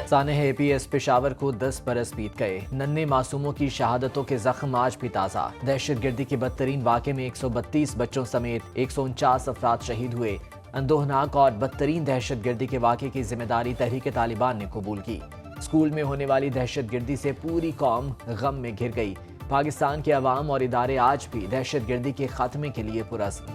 सानह APS Peshawar को 10 बरस बीत गए। नन्हे मासूमों की शहादतों के जख्म आज भी ताज़ा। दहशतगर्दी के बदतरीन वाक़े में 132 बच्चों समेत 149 अफराद शहीद हुए। अंदोहनाक और बदतरीन दहशतगर्दी के वाक़े की जिम्मेदारी तहरीक तालिबान ने कबूल की। स्कूल में होने वाली दहशतगर्दी से पूरी कौम गम में घिर गई। पाकिस्तान के अवाम और इदारे आज भी दहशतगर्दी के खात्मे के लिए पुरअज़्म।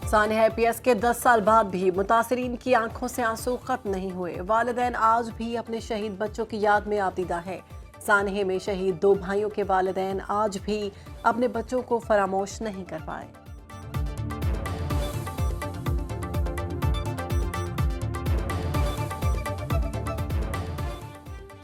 सानह एपीएस के 10 साल बाद भी मुतासरीन की आंखों से आंसू खत्म नहीं हुए। वालिदैन आज भी अपने शहीद बच्चों की याद में आबदीदा है। सानह में शहीद 2 भाइयों के वालिदैन आज भी अपने बच्चों को फरामोश नहीं कर पाए।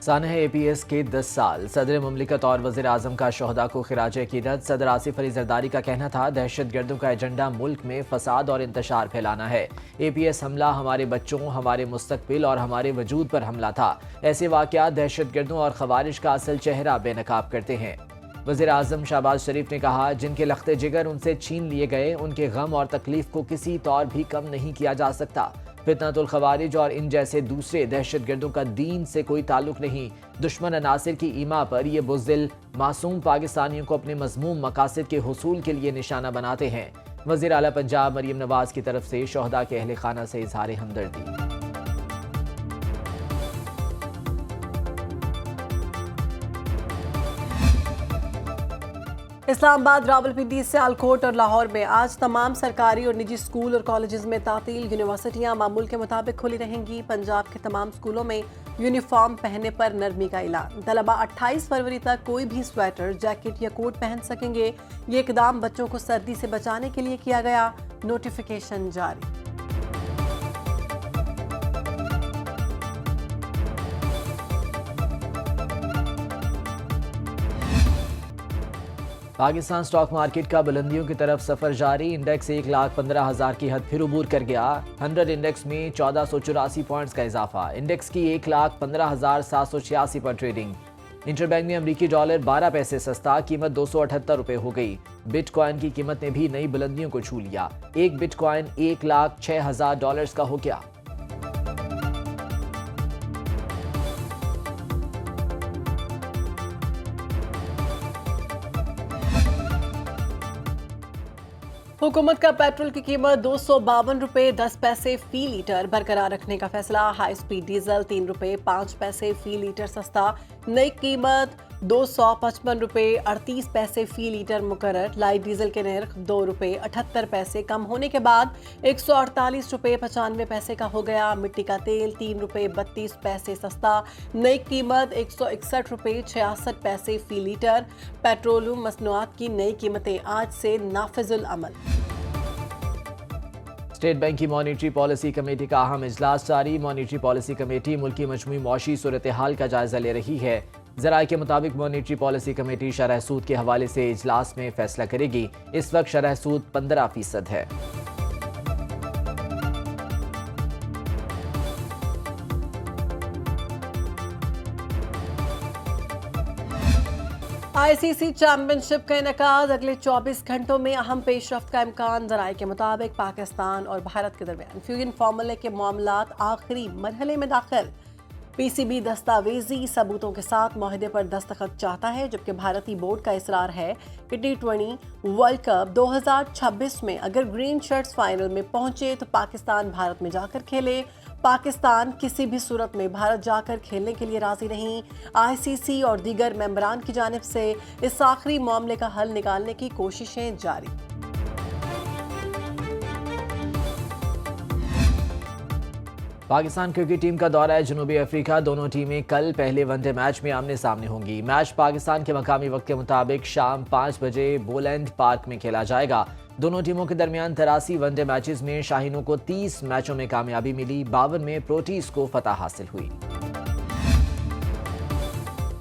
सानह एपीएस के 10 साल। सदर मुमलिकत और वज़ीर आज़म का शोहदा को खिराज अक़ीदत। सदर आसिफ अली ज़रदारी का कहना था, दहशतगर्दों का एजेंडा मुल्क में फसाद और इंतशार फैलाना है। एपीएस हमला हमारे बच्चों, हमारे मुस्तकबिल और हमारे वजूद पर हमला था। ऐसे वाक़यात दहशतगर्दों और खवारिज का असल चेहरा बेनकाब करते हैं। वज़ीर आज़म शहबाज शरीफ ने कहा, जिनके लख्ते जिगर उनसे छीन लिए गए, उनके गम और तकलीफ को किसी तौर भी कम नहीं किया जा सकता। फितनतुल खवारिज और इन जैसे दूसरे दहशतगर्दों का दीन से कोई ताल्लुक नहीं। दुश्मन अनासिर की ईमा पर ये बुज़दिल मासूम पाकिस्तानियों को अपने मज़मूम मकासद के हुसूल के लिए निशाना बनाते हैं। वज़ीर आला पंजाब मरियम नवाज की तरफ से शोहदा के अहले खाना से इजहार हमदर्दी। इस्लामाबाद, रावलपिंडी, सियालकोट और लाहौर में आज तमाम सरकारी और निजी स्कूल और कॉलेजेस में तातील। यूनिवर्सिटियां मामूल के मुताबिक खुली रहेंगी। पंजाब के तमाम स्कूलों में यूनिफॉर्म पहनने पर नरमी का ऐलान। तलबा 28 फरवरी तक कोई भी स्वेटर, जैकेट या कोट पहन सकेंगे। ये इकदाम बच्चों को सर्दी से बचाने के लिए किया गया। नोटिफिकेशन जारी। पाकिस्तान स्टॉक मार्केट का बुलंदियों की तरफ सफर जारी। इंडेक्स 1,15,000 की हद फिर उबूर कर गया। 100 इंडेक्स में 1484 पॉइंट्स का इजाफा। इंडेक्स की 1,15,786 पर ट्रेडिंग। इंटरबैंक में अमरीकी डॉलर 12 पैसे सस्ता, कीमत 278 रुपए हो गई। बिटकॉइन की कीमत ने भी नई बुलंदियों को छू लिया। एक बिटकॉइन $1,06,000 का हो गया। हुकूमत का पेट्रोल की कीमत 252 रुपए 10 पैसे फी लीटर बरकरार रखने का फैसला। हाई स्पीड डीजल 3 रुपए 5 पैसे फी लीटर सस्ता। नई कीमत 255 रुपए 38 पैसे फी लीटर मुकर्रर। लाइट डीजल के नर्ख 2 रुपए 78 पैसे कम होने के बाद 148 रुपए 95 पैसे का हो गया। मिट्टी का तेल 3 रुपए 32 पैसे सस्ता। नई कीमत 161 रुपए 66 पैसे फी लीटर। पेट्रोलियम मसनूआत की नई कीमतें आज से नाफिजुल अमल। स्टेट बैंक की मॉनिटरी पॉलिसी कमेटी का अहम इजलास जारी। मॉनिटरी पॉलिसी कमेटी मुल्क की मजमूई मौशी सूरत हाल का जायजा ले रही है। ज़राए के मुताबिक मॉनिटरी पॉलिसी कमेटी शरह सूद के हवाले से इजलास में फैसला करेगी। इस वक्त शरह सूद 15% है। आईसीसी चैंपियनशिप का इनेकाद अगले 24 घंटों में अहम पेशरफ्त का इम्कान। ज़राए के मुताबिक पाकिस्तान और भारत के दरमियान फ्यूजन फार्मूले के मामलात आखिरी मरहले में दाखिल। पीसीबी दस्तावेजी सबूतों के साथ मुआहदे पर दस्तखत चाहता है, जबकि भारतीय बोर्ड का इसरार है कि T20 वर्ल्ड कप 2026 में अगर ग्रीन शर्ट्स फाइनल में पहुंचे तो पाकिस्तान भारत में जाकर खेले। पाकिस्तान किसी भी सूरत में भारत जाकर खेलने के लिए राजी नहीं। आईसीसी और दीगर मेंबरान की जानिब से इस आखिरी मामले का हल निकालने की कोशिशें जारी। पाकिस्तान क्रिकेट टीम का दौरा है जनूबी अफ्रीका। दोनों टीमें कल पहले वनडे मैच में आमने सामने होंगी। मैच पाकिस्तान के मकामी वक्त के मुताबिक शाम 5 बजे बोलैंड पार्क में खेला जाएगा। दोनों टीमों के दरमियान 83 वनडे मैचेस में शाहीनों को 30 मैचों में कामयाबी मिली। 52 में प्रोटीज को फतह हासिल हुई।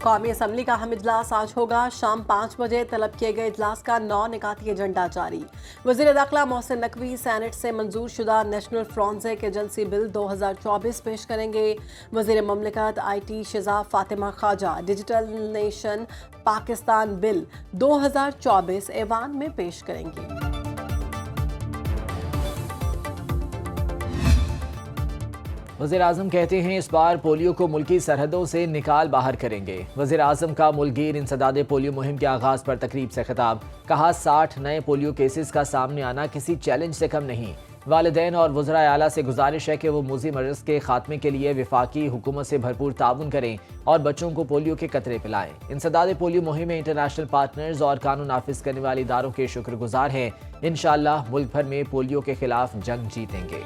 कौमी असम्बली का अहम इजलास आज होगा। शाम 5 बजे तलब किए गए इजलास का 9 निकाती एजेंडा जारी। वज़ीर दाखिला मोहसिन नकवी सेनेट से मंजूर शुदा नेशनल फोरेंसिक एजेंसी बिल 2024 पेश करेंगे। वज़ीर ममलिकत IT Shaza Fatima Khawaja digital nation Pakistan bill 2024 ऐवान में पेश करेंगी। वज़ीर आज़म कहते हैं इस बार पोलियो को मुल्की सरहदों से निकाल बाहर करेंगे। वज़ीर आज़म का मुल्कगीर इंसदादे पोलियो मुहिम के आगाज़ पर तकरीब से खिताब। कहा 60 नए पोलियो केसेस का सामने आना किसी चैलेंज से कम नहीं। वालिदैन और वज़राए आला से गुजारिश है कि वो मूजी मर्ज़ के खात्मे के लिए विफाकी हुकूमत से भरपूर ताउन करें और बच्चों को पोलियो के कतरे पिलाएं। इंसदादे पोलियो मुहिम में इंटरनेशनल पार्टनर्स और कानून नाफिज करने वाले इदारों के शुक्रगुजार हैं। इंशाअल्लाह मुल्क भर में पोलियो के खिलाफ जंग जीतेंगे।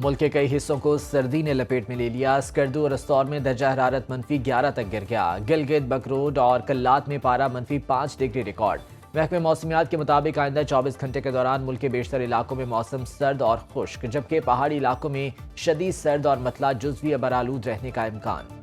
मुल्क के कई हिस्सों को सर्दी ने लपेट में ले लिया। स्कर्दू और रस्तौर में दर्जा हरारत -11 तक गिर गया। गिलगित, बकरोड और कल्लात में पारा -5 डिग्री रिकॉर्ड। महकमे मौसमियात के मुताबिक आइंदा 24 घंटे के दौरान मुल्क के बेशतर इलाकों में मौसम सर्द और खुश्क, जबकि पहाड़ी इलाकों में शदीद सर्द और मतला जुज़वी बरालूद रहने का इम्कान।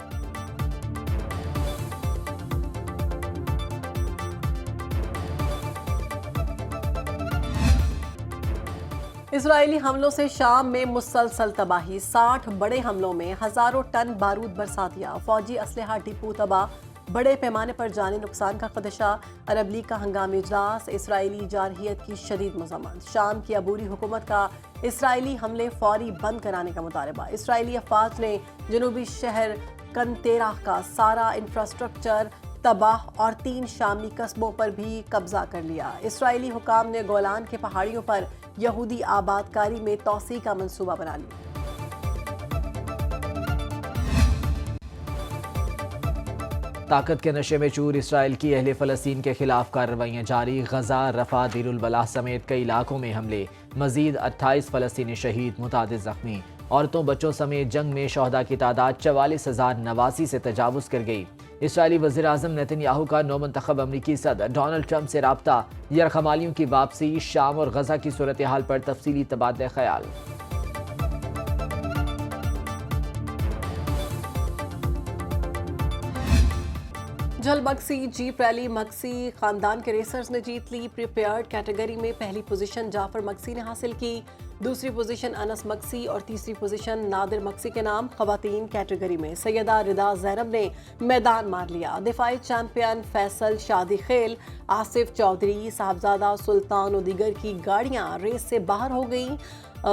इजरायली हमलों से शाम में मुसलसल तबाही। 60 बड़े हमलों में हजारों टन बारूद बरसा दिया। फौजी असलहा डिपो तबाह। बड़े पैमाने पर जानी नुकसान का खदशा। अरब लीग का हंगामी इजलास। इसराइली जारहियत की शदीद मज़म्मत। शाम की अबूरी हुकूमत का इसराइली हमले फौरी बंद कराने का मुतालबा। इसराइली अफवाज ने जनूबी शहर कंतेराह का सारा इंफ्रास्ट्रक्चर तबाह और 3 शामी कस्बों पर भी कब्जा कर लिया। इसराइली हुकाम ने गोलान के पहाड़ियों पर यहूदी आबादकारी में तौसी का मंसूबा बना लिया। ताकत के नशे में चूर इसराइल की अहले फ़लस्तीन के खिलाफ कार्रवाइयाँ जारी। गजा, रफा, दीरुल बलाह समेत कई इलाकों में हमले। मजीद 28 फ़लस्तीनी शहीद, मुतादिद जख्मी। औरतों बच्चों समेत जंग में शहदा की तादाद 44,089 से तजावुज़ कर गई। इसराइली वज़ीर आज़म नेतन्याहू का नौमंतखब अमरीकी सदर डोनाल्ड ट्रंप से राब्ता। यरगमालियों की वापसी, शाम और गजा की सूरत हाल पर तफसीली तबादला ख्याल। जल मक्सी जीप रैली मक्सी खानदान के रेसर्स ने जीत ली। प्रिपेयर्ड कैटेगरी में पहली पोजीशन जाफर मक्सी ने हासिल की। दूसरी पोजीशन अनस मक्सी और तीसरी पोजीशन नादिर मक्सी के नाम। खवातीन कैटेगरी में सैयदा रिदा जैनब ने मैदान मार लिया। दिफाई चैंपियन फैसल शादी खेल, आसिफ चौधरी, साहबजादा सुल्तान और दीगर की गाड़ियां रेस से बाहर हो गईं।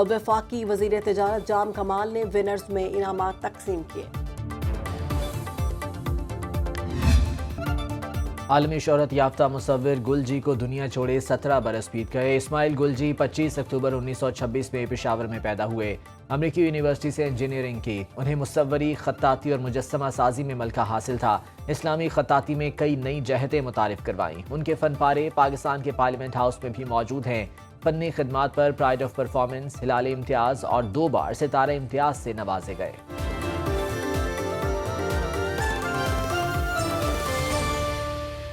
वफाकी वजीर तिजारत जाम कमाल ने विनर्स में इनामात तकसीम किए। आलमी शोहरत याफ्ता मुसव्विर गुलजी को दुनिया छोड़े 17 बरस बीत गए। इस्माइल गुलजी 25 अक्टूबर 1926 में पेशावर में पैदा हुए। अमरीकी यूनिवर्सिटी से इंजीनियरिंग की। उन्हें मुसव्वरी, खत्ताती और मुजस्समा साजी में मलका हासिल था। इस्लामी खत्ताती में कई नई जहतें मुतारिफ करवाईं। उनके फन पारे पाकिस्तान के पार्लियामेंट हाउस में भी मौजूद हैं। फन्नी खिदमात पर प्राइड ऑफ परफॉर्मेंस, हिलाल इम्तियाज़ और 2 बार सितारा इम्तियाज़ से नवाजे गए।